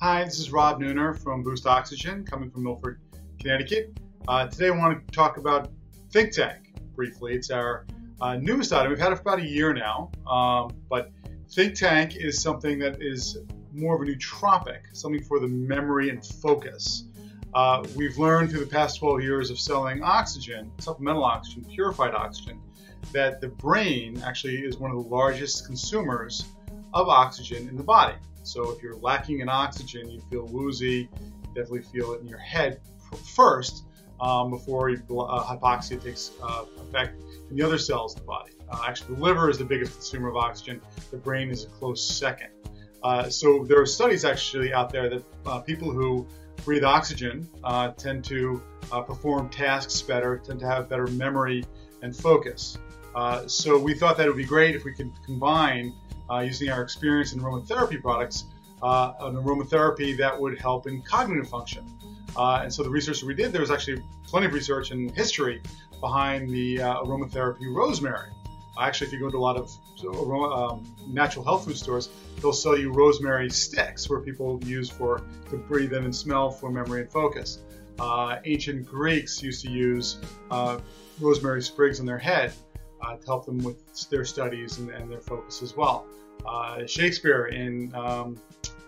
Hi, this is Rob Neuner from Boost Oxygen, coming from Milford, Connecticut. Today I want to talk about ThinkTank briefly. It's our newest item. We've had it for about a year now, but ThinkTank is something that is more of a nootropic, something for the memory and focus. We've learned through the past 12 years of selling oxygen, supplemental oxygen, purified oxygen, that the brain actually is one of the largest consumers of oxygen in the body. So if you're lacking in oxygen, you feel woozy, you definitely feel it in your head first before hypoxia takes effect in the other cells of the body. Actually, the liver is the biggest consumer of oxygen. The brain is a close second. So there are studies actually out there that people who breathe oxygen tend to perform tasks better, tend to have better memory and focus. So we thought that it would be great if we could combine using our experience in aromatherapy products, an aromatherapy that would help in cognitive function. And so the research that we did, there was actually plenty of research and history behind the aromatherapy rosemary. Actually, if you go to a lot of natural health food stores, they'll sell you rosemary sticks where people use to breathe in and smell for memory and focus. Ancient Greeks used to use rosemary sprigs on their head to help them with their studies and their focus as well. Shakespeare in,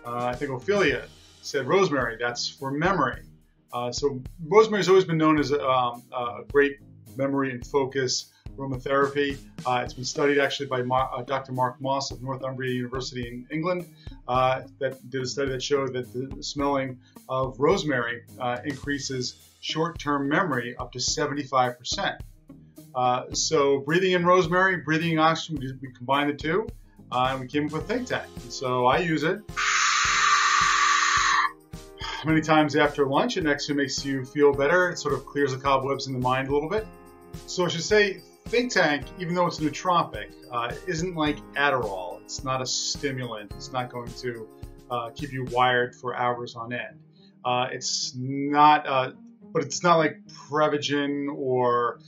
I think, Ophelia said rosemary, that's for memory. So rosemary has always been known as a great memory and focus aromatherapy. It's been studied actually by Dr. Mark Moss of Northumbria University in England that did a study that showed that the smelling of rosemary increases short-term memory up to 75%. So breathing in rosemary, breathing in oxygen, we combined the two, and we came up with ThinkTank. So I use it many times after lunch. It actually makes you feel better. It sort of clears the cobwebs in the mind a little bit. So I should say ThinkTank, even though it's a nootropic, isn't like Adderall. It's not a stimulant. It's not going to keep you wired for hours on end. It's not, but it's not like Prevagen or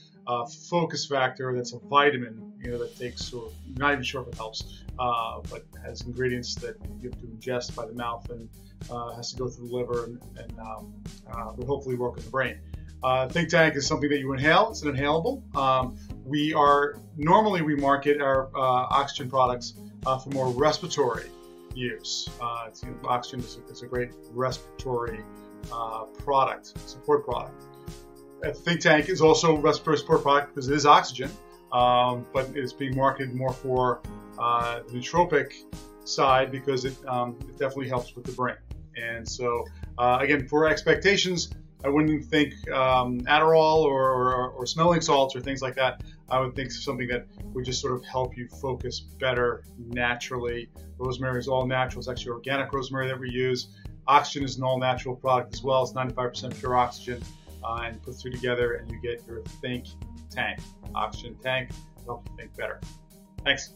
focus factor that's a vitamin, that takes, or not even sure if it helps, but has ingredients that you have to ingest by the mouth and has to go through the liver and will hopefully work in the brain. ThinkTank is something that you inhale. It's an inhalable. Normally we market our oxygen products for more respiratory use. Oxygen is a great respiratory support product. ThinkTank is also a respiratory support product because it is oxygen, but it's being marketed more for the nootropic side because it definitely helps with the brain. And so, again, for expectations, I wouldn't think Adderall or smelling salts or things like that. I would think something that would just sort of help you focus better naturally. Rosemary is all natural. It's actually organic rosemary that we use. Oxygen is an all-natural product as well. It's 95% pure oxygen. And put the two together and you get your ThinkTank, oxygen tank, to help you think better. Thanks.